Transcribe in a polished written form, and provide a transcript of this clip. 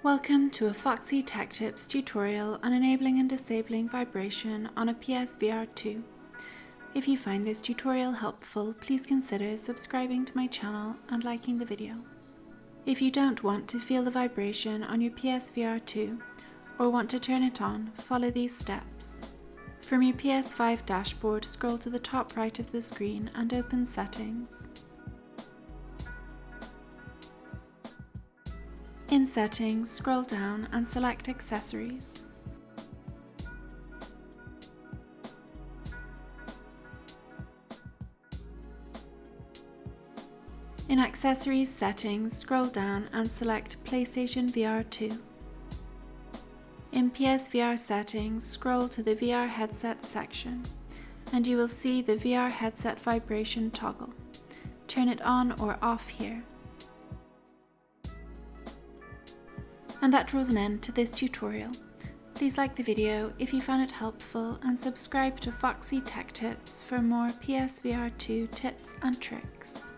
Welcome to a Foxy Tech Tips tutorial on enabling and disabling vibration on a PSVR 2. If you find this tutorial helpful, please consider subscribing to my channel and liking the video. If you don't want to feel the vibration on your PSVR 2 or want to turn it on, follow these steps. From your PS5 dashboard, scroll to the top right of the screen and open Settings. In Settings, scroll down and select Accessories. In Accessories Settings, scroll down and select PlayStation VR 2. In PSVR Settings, scroll to the VR headset section, and you will see the VR headset vibration toggle. Turn it on or off here. And that draws an end to this tutorial. Please like the video if you found it helpful and subscribe to Foxy Tech Tips for more PSVR 2 tips and tricks.